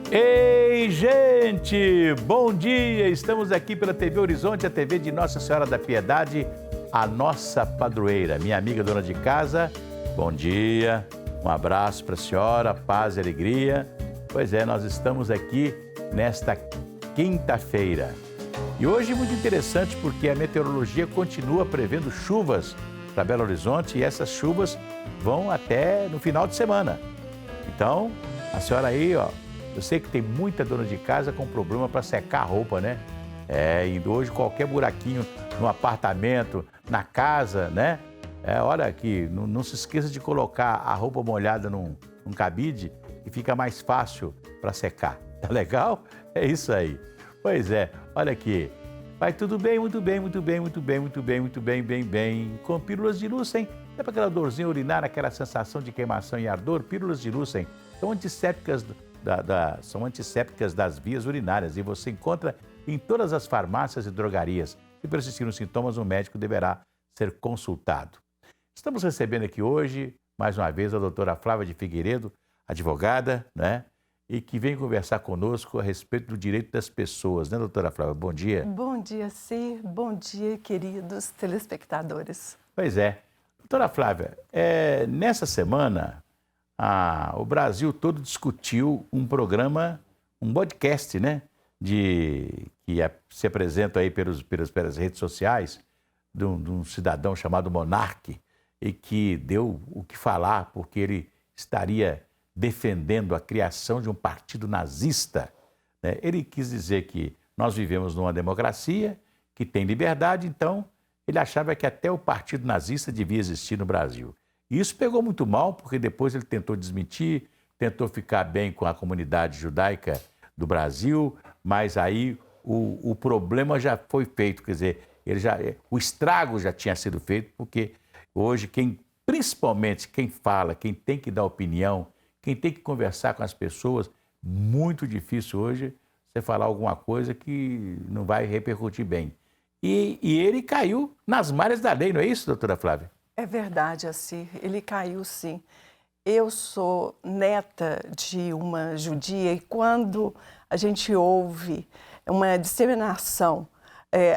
Ei, gente! Bom dia! Estamos aqui pela TV Horizonte, a TV de Nossa Senhora da Piedade, a nossa padroeira, minha amiga dona de casa. Bom dia, um abraço para a senhora, paz e alegria. Pois é, nós estamos aqui nesta quinta-feira. E hoje é muito interessante porque a meteorologia continua prevendo chuvas para Belo Horizonte e essas chuvas vão até no final de semana. Então, a senhora aí, ó, eu sei que tem muita dona de casa com problema para secar a roupa, né? E hoje qualquer buraquinho no apartamento, na casa, né? Olha aqui, não se esqueça de colocar a roupa molhada num cabide e fica mais fácil para secar. Tá legal? É isso aí. Pois é, olha aqui. Vai tudo bem, muito bem, muito bem, muito bem, muito bem, muito bem, bem. Com pílulas de Lucem, é para aquela dorzinha urinária, aquela sensação de queimação e ardor. Pílulas de Lucem são antissépticas são antissépticas das vias urinárias e você encontra em todas as farmácias e drogarias. Se persistirem os sintomas, o médico deverá ser consultado. Estamos recebendo aqui hoje, mais uma vez, a doutora Flávia de Figueiredo, advogada, né? E que vem conversar conosco a respeito do direito das pessoas, né, doutora Flávia? Bom dia. Bom dia, Cir. Bom dia, queridos telespectadores. Pois é. Doutora Flávia, nessa semana, o Brasil todo discutiu um programa, um podcast, né? Que se apresenta aí pelas redes sociais de um cidadão chamado Monark e que deu o que falar porque ele estaria defendendo a criação de um partido nazista, né? Ele quis dizer que nós vivemos numa democracia que tem liberdade, então ele achava que até o partido nazista devia existir no Brasil. E isso pegou muito mal, porque depois ele tentou desmentir, tentou ficar bem com a comunidade judaica do Brasil, mas aí o problema já foi feito, quer dizer, o estrago já tinha sido feito, porque hoje principalmente quem fala, quem tem que dar opinião, quem tem que conversar com as pessoas, muito difícil hoje você falar alguma coisa que não vai repercutir bem. E ele caiu nas malhas da lei, não é isso, doutora Flávia? É verdade, Assir, ele caiu sim. Eu sou neta de uma judia e quando a gente ouve uma disseminação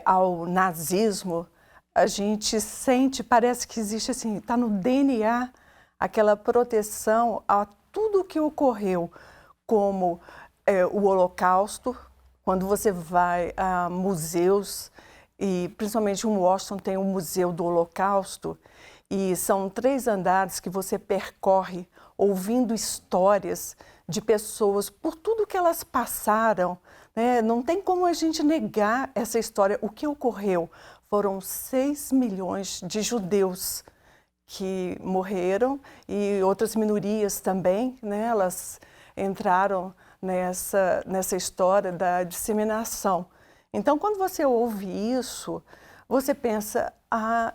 ao nazismo, a gente sente, parece que existe assim, está no DNA aquela proteção a tudo que ocorreu, como o Holocausto, quando você vai a museus, e principalmente em Washington tem o Museu do Holocausto, e são 3 andares que você percorre ouvindo histórias de pessoas por tudo que elas passaram, né? Não tem como a gente negar essa história. O que ocorreu? Foram 6 milhões de judeus que morreram e outras minorias também, né? Elas entraram nessa história da disseminação. Então, quando você ouve isso, você pensa, a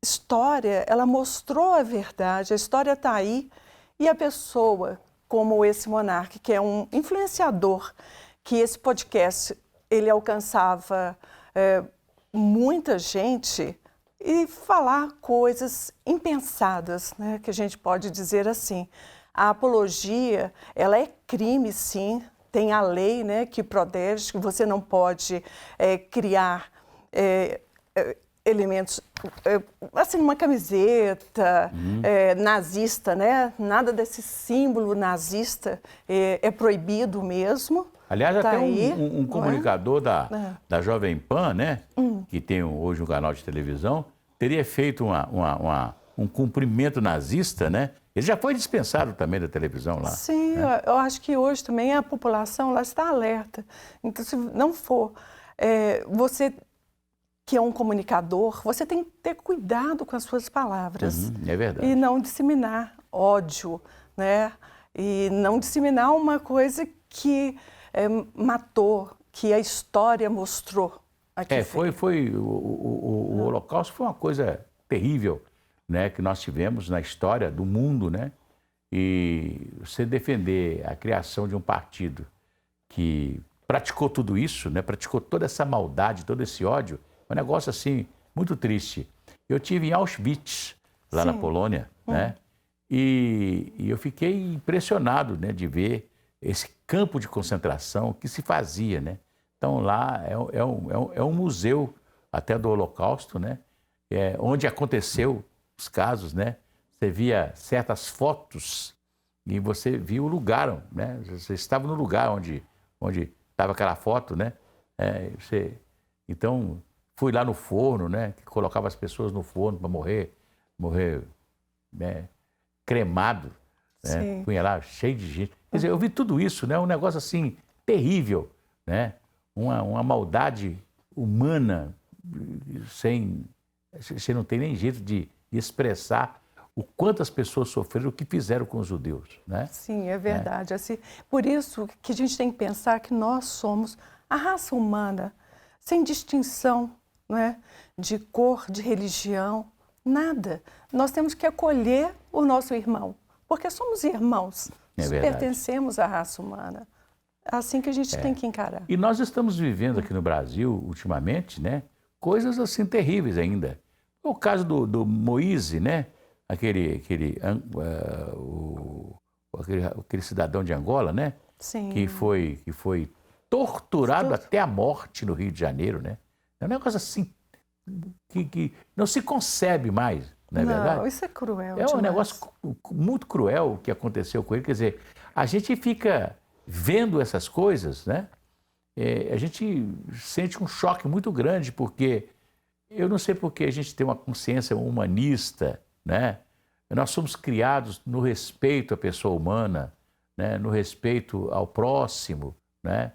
história, ela mostrou a verdade, a história está aí, e a pessoa, como esse monarca, que é um influenciador, que esse podcast, ele alcançava muita gente, e falar coisas impensadas, né, que a gente pode dizer assim. A apologia, ela é crime, sim, tem a lei, né, que protege, que você não pode criar elementos, assim, uma camiseta nazista, né? Nada desse símbolo nazista é proibido mesmo. Aliás, tá até aí, um comunicador da Jovem Pan, né, que tem hoje um canal de televisão, teria feito um cumprimento nazista, né? Ele já foi dispensado também da televisão lá. Sim, né? eu acho que hoje também a população lá está alerta. Então, se não for você que é um comunicador, você tem que ter cuidado com as suas palavras. É verdade. E não disseminar ódio, né? E não disseminar uma coisa que matou, que a história mostrou. O Holocausto foi uma coisa terrível, né, que nós tivemos na história do mundo, né? E você defender a criação de um partido que praticou tudo isso, né? Praticou toda essa maldade, todo esse ódio, é um negócio assim muito triste. Eu tive em Auschwitz, lá na Polônia, né? E eu fiquei impressionado, né, de ver esse campo de concentração que se fazia, né? Então lá é um museu até do Holocausto, né? Onde aconteceu os casos, né? Você via certas fotos e você via o lugar, né? Você estava no lugar onde estava aquela foto, né? Então fui lá no forno, né? Que colocava as pessoas no forno para morrer, né? Cremado, né? Punha lá cheio de gente. Quer dizer, eu vi tudo isso, né? Um negócio assim terrível, né? Uma maldade humana sem você não tem nem jeito de expressar o quanto as pessoas sofreram, o que fizeram com os judeus, né? Sim, é verdade. Assim, por isso que a gente tem que pensar que nós somos a raça humana, sem distinção, né, de cor, de religião, nada. Nós temos que acolher o nosso irmão, porque somos irmãos, pertencemos à raça humana. É assim que a gente tem que encarar. E nós estamos vivendo aqui no Brasil, ultimamente, né, coisas assim terríveis ainda. O caso do Moise, né, aquele cidadão de Angola, né, Sim. que foi torturado até a morte no Rio de Janeiro, né? É um negócio assim que não se concebe mais, não é verdade? Não, isso é cruel É um demais. negócio muito cruel o que aconteceu com ele. Quer dizer, a gente fica vendo essas coisas, né? A gente sente um choque muito grande, porque eu não sei porque a gente tem uma consciência humanista, né? Nós somos criados no respeito à pessoa humana, né? No respeito ao próximo, né?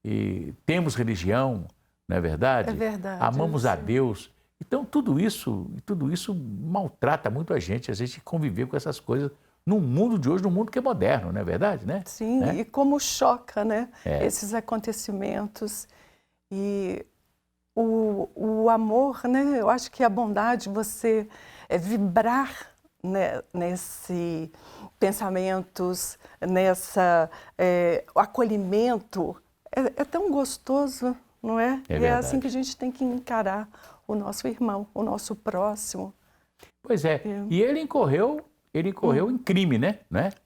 E temos religião, não é verdade? É verdade. Amamos a Deus. Então, tudo isso maltrata muito a gente conviver com essas coisas no mundo de hoje, no mundo que é moderno, não é verdade, né? Sim, né? E como choca, né, esses acontecimentos. E o amor, né, eu acho que a bondade, você vibrar, né, nesse pensamentos, o acolhimento, é tão gostoso, não é? É e verdade. É assim que a gente tem que encarar o nosso irmão, o nosso próximo. Pois é. E ele incorreu em crime, né?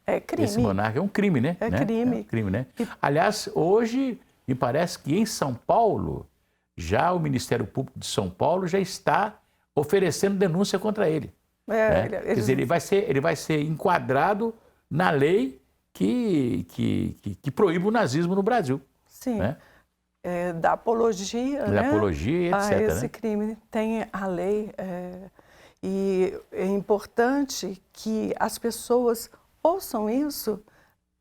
É crime. Esse monarca é um crime, né? É crime. É um crime, né? Aliás, hoje, me parece que em São Paulo, já o Ministério Público de São Paulo já está oferecendo denúncia contra ele. Quer dizer, ele vai ser enquadrado na lei que proíbe o nazismo no Brasil. Sim. Né? Da apologia, da apologia, etc. A esse crime. Tem a lei. E é importante que as pessoas ouçam isso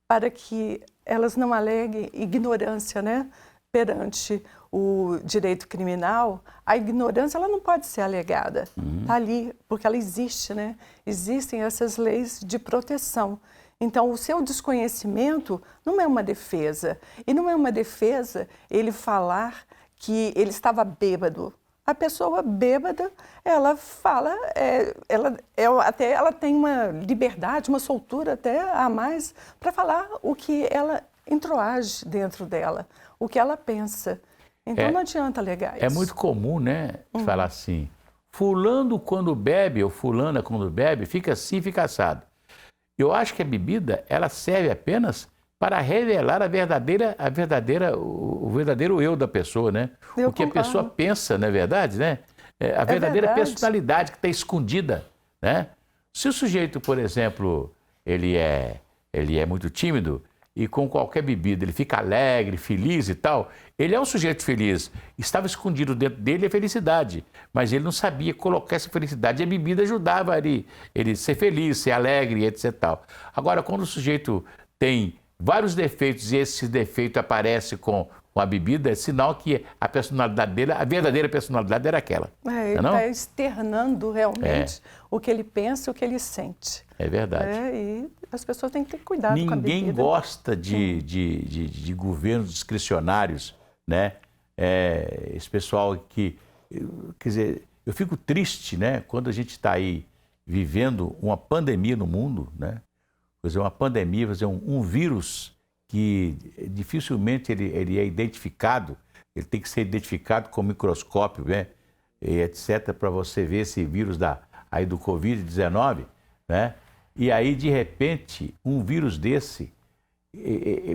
para que elas não aleguem ignorância, né? Perante o direito criminal, a ignorância ela não pode ser alegada. Está ali, porque ela existe, né? Existem essas leis de proteção. Então, o seu desconhecimento não é uma defesa. E não é uma defesa ele falar que ele estava bêbado. A pessoa bêbada, ela fala, ela tem uma liberdade, uma soltura até a mais para falar o que ela entroage dentro dela, o que ela pensa. Então não adianta alegar isso. É muito comum, né, falar assim, fulano quando bebe ou fulana quando bebe, fica assim, fica assado. Eu acho que a bebida, ela serve apenas para revelar o verdadeiro eu da pessoa, né? O que a pessoa pensa, não é verdade, né? A verdadeira personalidade que está escondida, né? Se o sujeito, por exemplo, ele é muito tímido e com qualquer bebida ele fica alegre, feliz e tal, ele é um sujeito feliz. Estava escondido dentro dele a felicidade, mas ele não sabia colocar essa felicidade e a bebida ajudava ele ser feliz, ser alegre, etc. Tal. Agora, quando o sujeito tem vários defeitos e esse defeito aparece com a bebida, é sinal que a personalidade dele, a verdadeira personalidade era aquela. Ele está externando realmente o que ele pensa, o que ele sente. É verdade. E as pessoas têm que ter cuidado com a bebida. Ninguém gosta de governos discricionários, né? Esse pessoal que... Quer dizer, eu fico triste, né? Quando a gente está aí vivendo uma pandemia no mundo, né? Fazer uma pandemia, fazer um vírus que dificilmente ele é identificado, ele tem que ser identificado com microscópio, né? E etc., para você ver esse vírus aí do Covid-19, né? E aí, de repente, um vírus desse,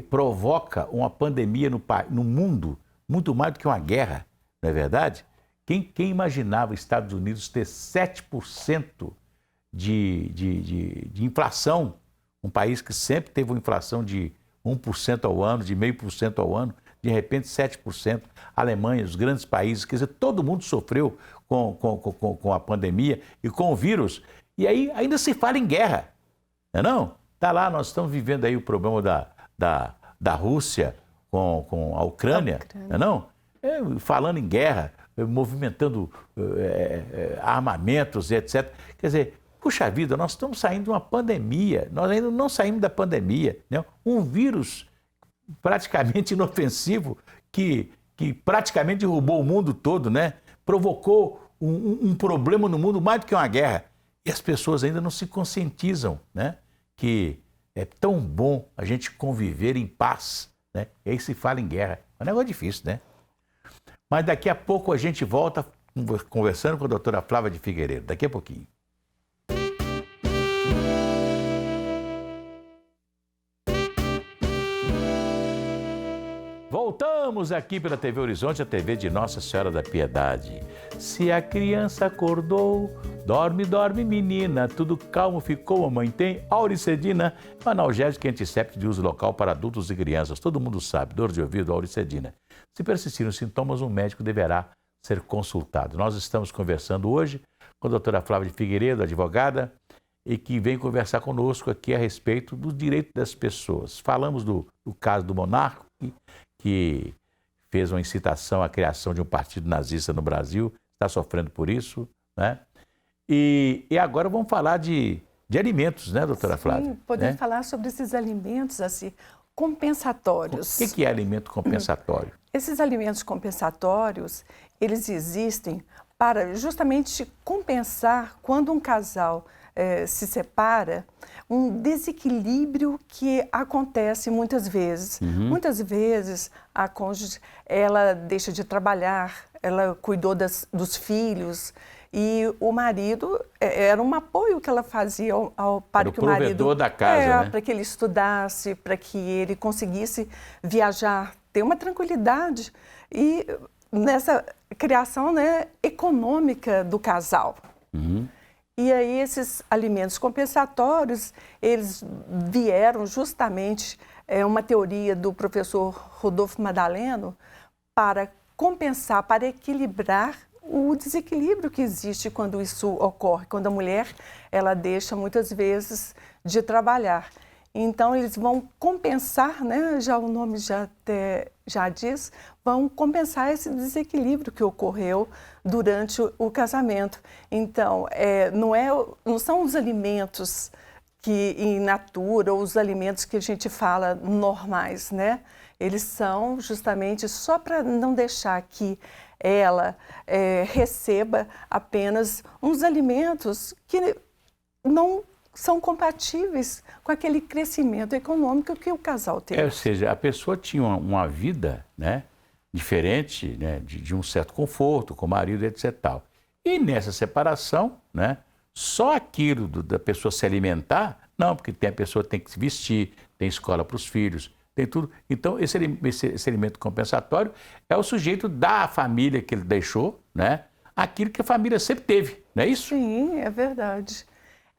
provoca uma pandemia no mundo, muito mais do que uma guerra, não é verdade? Quem imaginava os Estados Unidos ter 7% de inflação, um país que sempre teve uma inflação de 1% ao ano, de 0,5% ao ano, de repente 7%, Alemanha, os grandes países, quer dizer, todo mundo sofreu com a pandemia e com o vírus, e aí ainda se fala em guerra, não é não? Tá lá, nós estamos vivendo aí o problema da Rússia com a Ucrânia, não é não? Falando em guerra, movimentando armamentos, etc. Quer dizer, puxa vida, nós estamos saindo de uma pandemia, nós ainda não saímos da pandemia, né? Um vírus praticamente inofensivo que praticamente derrubou o mundo todo, né? Provocou um problema no mundo mais do que uma guerra. E as pessoas ainda não se conscientizam, né? Que é tão bom a gente conviver em paz, né? E aí se fala em guerra. É um negócio difícil, né? Mas daqui a pouco a gente volta conversando com a doutora Flávia de Figueiredo. Daqui a pouquinho. Voltamos aqui pela TV Horizonte, a TV de Nossa Senhora da Piedade. Se a criança acordou, dorme, dorme menina, tudo calmo ficou, a mãe tem Auricedina, analgésico e antisséptico de uso local para adultos e crianças. Todo mundo sabe, dor de ouvido, Auricedina. Se persistirem os sintomas, um médico deverá ser consultado. Nós estamos conversando hoje com a doutora Flávia de Figueiredo, advogada, e que vem conversar conosco aqui a respeito do direito das pessoas. Falamos do caso do monarca, que fez uma incitação à criação de um partido nazista no Brasil, está sofrendo por isso, né? E agora vamos falar de alimentos, né, doutora Flávia? Sim, podemos falar sobre esses alimentos assim, compensatórios. O que é alimento compensatório? Esses alimentos compensatórios, eles existem para justamente compensar quando um casal se separa, um desequilíbrio que acontece muitas vezes. Muitas vezes a cônjuge, ela deixa de trabalhar, ela cuidou dos filhos e o marido, era um apoio que ela fazia para que o marido... provedor da casa, né? Para que ele estudasse, para que ele conseguisse viajar, ter uma tranquilidade e nessa criação, né, econômica do casal. E aí esses alimentos compensatórios, eles vieram justamente, uma teoria do professor Rodolfo Madaleno, para compensar, para equilibrar o desequilíbrio que existe quando isso ocorre, quando a mulher, ela deixa muitas vezes de trabalhar. Então eles vão compensar, né, já o nome já diz, vão compensar esse desequilíbrio que ocorreu durante o casamento. Então, não são os alimentos que in natura, ou os alimentos que a gente fala normais, né? Eles são justamente só para não deixar que ela receba apenas uns alimentos que não são compatíveis com aquele crescimento econômico que o casal teve. Ou seja, a pessoa tinha uma vida, né, diferente, né, de um certo conforto com o marido, etc. Tal. E nessa separação, né, só aquilo da pessoa se alimentar, não, porque a pessoa tem que se vestir, tem escola para os filhos, tem tudo. Então, esse alimento compensatório é o sujeito da família que ele deixou, né, aquilo que a família sempre teve, não é isso? Sim, é verdade.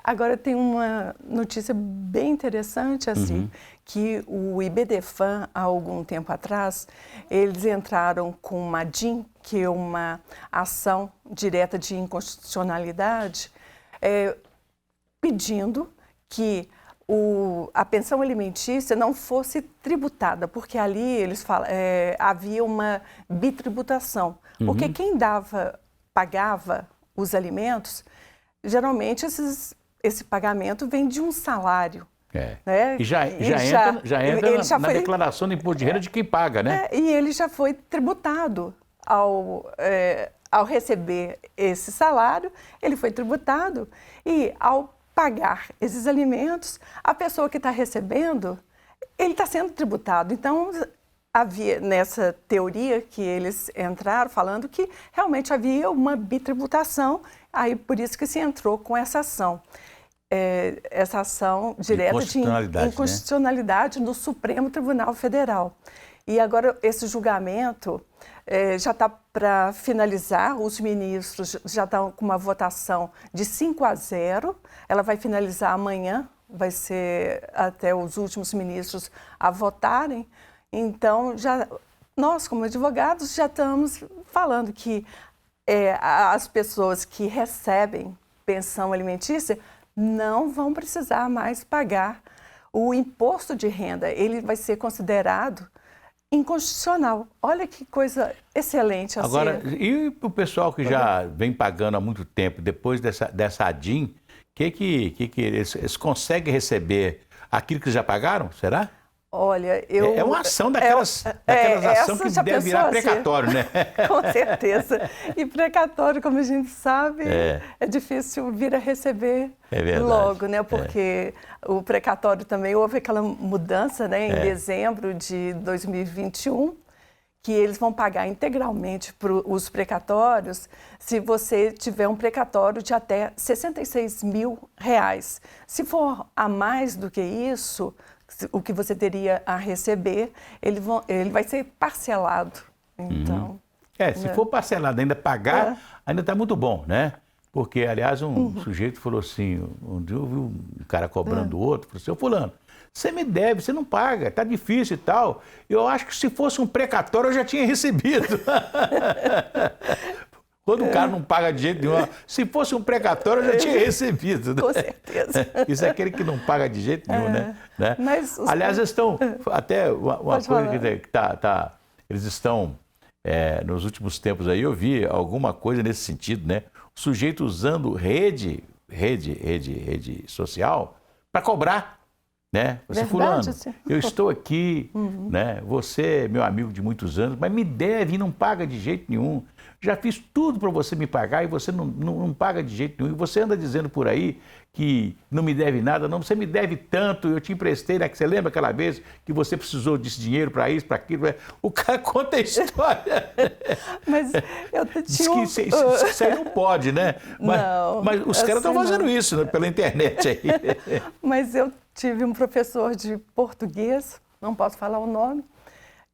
Agora tem uma notícia bem interessante, assim, que o IBDFAN, há algum tempo atrás, eles entraram com uma DIN, que é uma ação direta de inconstitucionalidade, pedindo que a pensão alimentícia não fosse tributada, porque ali eles falam, havia uma bitributação, porque quem pagava os alimentos, geralmente esse pagamento vem de um salário. Né? E já entra na declaração do imposto de renda de quem paga, né? E ele já foi tributado ao receber esse salário, ele foi tributado e ao pagar esses alimentos, a pessoa que está recebendo, ele está sendo tributado. Então, havia nessa teoria que eles entraram falando que realmente havia uma bitributação, aí por isso que se entrou com essa ação. essa ação direta de inconstitucionalidade no Supremo Tribunal Federal. E agora esse julgamento já está para finalizar, os ministros já estão com uma votação de 5-0, ela vai finalizar amanhã, vai ser até os últimos ministros a votarem. Então, nós, como advogados, já estamos falando que as pessoas que recebem pensão alimentícia não vão precisar mais pagar o imposto de renda. Ele vai ser considerado inconstitucional. Olha que coisa excelente. Agora, e o pessoal que já vem pagando há muito tempo, depois dessa ADIM, que eles conseguem receber aquilo que já pagaram, será? Olha, É uma ação daquelas ações que deve virar precatório, né? Com certeza. E precatório, como a gente sabe, é difícil vir a receber logo, né? Porque o precatório também houve aquela mudança, né? Em dezembro de 2021, que eles vão pagar integralmente para os precatórios se você tiver um precatório de até R$ 66 mil. Se for a mais do que isso, o que você teria a receber, ele vai ser parcelado. Então, se for parcelado, ainda pagar, ainda está muito bom, né? Porque, aliás, um sujeito falou assim, um dia eu vi um cara cobrando o outro, falou assim, ô fulano, você me deve, você não paga, tá difícil e tal. Eu acho que se fosse um precatório eu já tinha recebido. Quando o cara não paga de jeito nenhum, se fosse um precatório, eu já tinha recebido. Né? Com certeza. Isso é aquele que não paga de jeito nenhum, né? Mas aliás, eles estão, até uma coisa que eles estão, nos últimos tempos aí, eu vi alguma coisa nesse sentido, né? O sujeito usando rede social para cobrar, né? Você, fulano, eu estou aqui, né? Você é meu amigo de muitos anos, mas me deve e não paga de jeito nenhum. Já fiz tudo para você me pagar e você não paga de jeito nenhum. E você anda dizendo por aí que não me deve nada. Não, você me deve tanto, eu te emprestei, né? Você lembra aquela vez que você precisou desse dinheiro para isso, para aquilo? O cara conta a história. Mas eu tinha... Diz que isso aí não pode, né? Mas os caras estão fazendo isso, né, pela internet aí. Mas eu tive um professor de português, não posso falar o nome,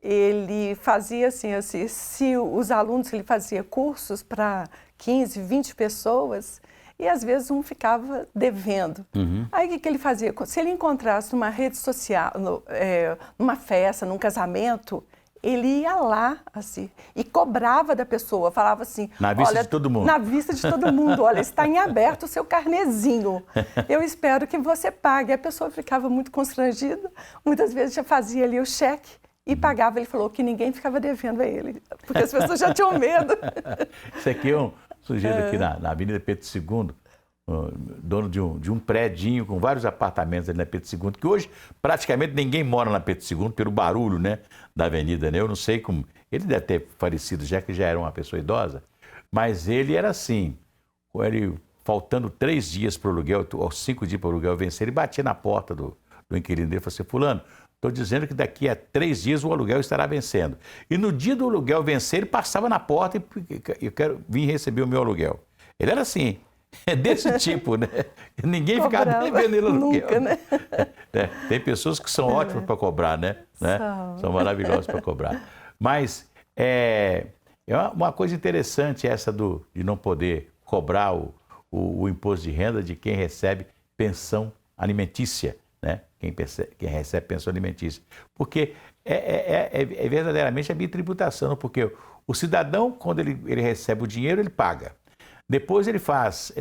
ele fazia assim, se os alunos, ele fazia cursos para 15, 20 pessoas e às vezes um ficava devendo. Aí o que ele fazia? Se ele encontrasse numa rede social, numa festa, num casamento, ele ia lá assim, e cobrava da pessoa, falava assim... Na vista de todo mundo. Na vista de todo mundo. Olha, está em aberto o seu carnezinho. Eu espero que você pague. A pessoa ficava muito constrangida. Muitas vezes já fazia ali o cheque e pagava. Ele falou que ninguém ficava devendo a ele, porque as pessoas já tinham medo. Isso aqui é um sujeito aqui na Avenida Pedro II, dono de um predinho com vários apartamentos ali na Pedro II, que hoje praticamente ninguém mora na Pedro II pelo barulho, né, da avenida, né? Eu não sei como... Ele deve ter falecido já, que já era uma pessoa idosa, mas ele era assim, ele faltando 3 dias para o aluguel, ou 5 dias para o aluguel vencer, ele batia na porta do inquilino dele e falou assim, fulano, estou dizendo que daqui a 3 dias o aluguel estará vencendo. E no dia do aluguel vencer, ele passava na porta e eu quero vir receber o meu aluguel. Ele era assim, desse tipo, né? Ninguém ficava devendo ele aluguel. Nunca, né? Tem pessoas que são ótimas para cobrar, né? São maravilhosas para cobrar. Mas é uma coisa interessante essa de não poder cobrar o imposto de renda de quem recebe pensão alimentícia. Né? Quem recebe pensão alimentícia. Porque é verdadeiramente a bitributação, porque o cidadão, quando ele recebe o dinheiro, ele paga. Depois ele faz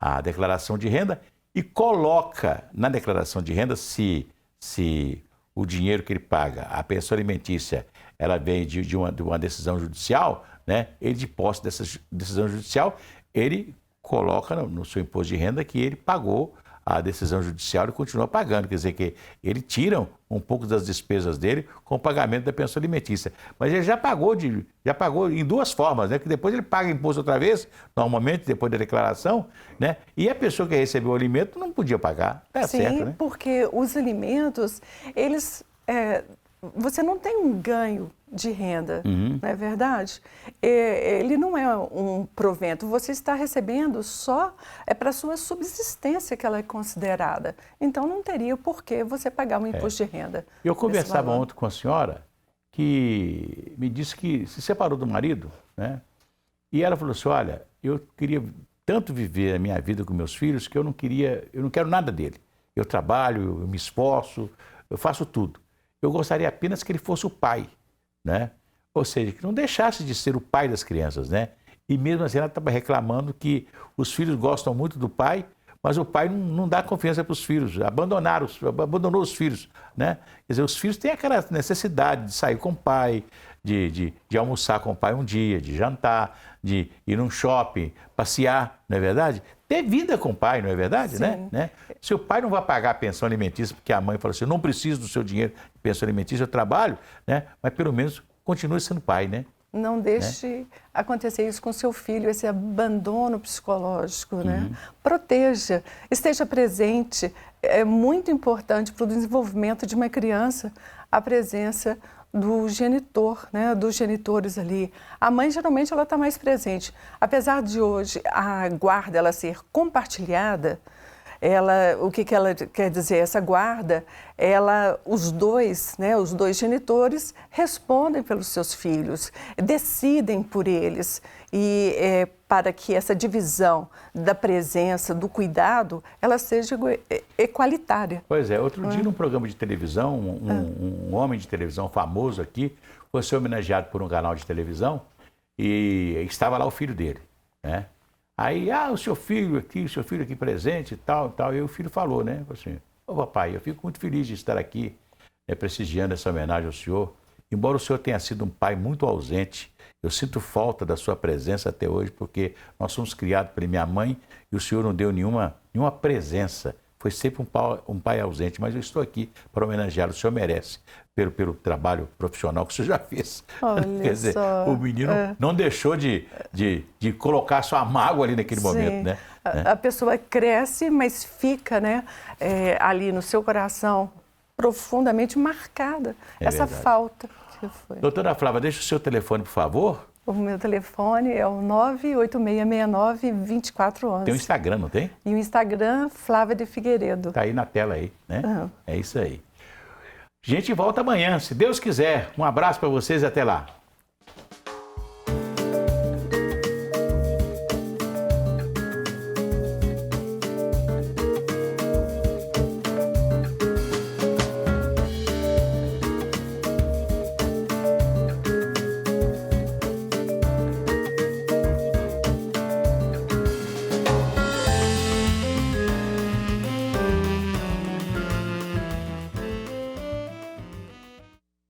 a declaração de renda e coloca na declaração de renda se o dinheiro que ele paga, a pensão alimentícia, ela vem de uma decisão judicial, né? Ele, de posse dessa decisão judicial, ele coloca no seu imposto de renda que ele pagou a decisão judicial e continua pagando. Quer dizer que ele tira um pouco das despesas dele com o pagamento da pensão alimentícia. Mas ele já pagou em 2 formas, né? Que depois ele paga imposto outra vez, normalmente, depois da declaração, né? E a pessoa que recebeu o alimento não podia pagar. Tá certo, né? Sim, porque os alimentos, eles você não tem um ganho de renda, não é verdade? Ele não é um provento, você está recebendo só para a sua subsistência que ela é considerada. Então não teria por que você pagar um imposto de renda. Eu conversava ontem com a senhora que me disse que se separou do marido, né? E ela falou assim, olha, eu queria tanto viver a minha vida com meus filhos que eu não quero nada dele. Eu trabalho, eu me esforço, eu faço tudo. Eu gostaria apenas que ele fosse o pai, né? Ou seja, que não deixasse de ser o pai das crianças, né? E mesmo assim ela estava reclamando que os filhos gostam muito do pai, mas o pai não dá confiança para os filhos, abandonou os filhos, né? Quer dizer, os filhos têm aquela necessidade de sair com o pai, de almoçar com o pai um dia, de jantar, de ir num shopping, passear, não é verdade? Ter vida com o pai, não é verdade? Né? Se o pai não vai pagar a pensão alimentícia, porque a mãe fala assim, eu não preciso do seu dinheiro de pensão alimentícia, eu trabalho, né? Mas pelo menos continue sendo pai, né? Não deixe acontecer isso com seu filho, esse abandono psicológico, né? Proteja, esteja presente. É muito importante para o desenvolvimento de uma criança a presença do genitor, né? Dos genitores ali. A mãe, geralmente, ela está mais presente. Apesar de hoje a guarda ela ser compartilhada, o que ela quer dizer? Essa guarda, os dois genitores respondem pelos seus filhos, decidem por eles. E para que essa divisão da presença, do cuidado, ela seja equalitária. Pois é, outro dia num programa de televisão, um homem de televisão famoso aqui, foi ser homenageado por um canal de televisão e estava lá o filho dele, né? Aí, o seu filho aqui presente e tal. E o filho falou, né? Assim, papai, eu fico muito feliz de estar aqui, prestigiando essa homenagem ao senhor. Embora o senhor tenha sido um pai muito ausente, eu sinto falta da sua presença até hoje, porque nós somos criados pela minha mãe e o senhor não deu nenhuma presença. Foi sempre um pai ausente, mas eu estou aqui para homenageá-lo, o senhor merece, pelo trabalho profissional que o senhor já fez. Quer dizer, o menino não deixou de colocar sua mágoa ali naquele momento, né? A pessoa cresce, mas fica, né, ali no seu coração profundamente marcada essa verdade. Falta que foi. Doutora Flávia, deixa o seu telefone, por favor. O meu telefone é o 98669-2411. Tem um Instagram, não tem? E o Instagram, Flávia de Figueiredo. Tá aí na tela aí, né? É isso aí. A gente volta amanhã, se Deus quiser. Um abraço para vocês e até lá.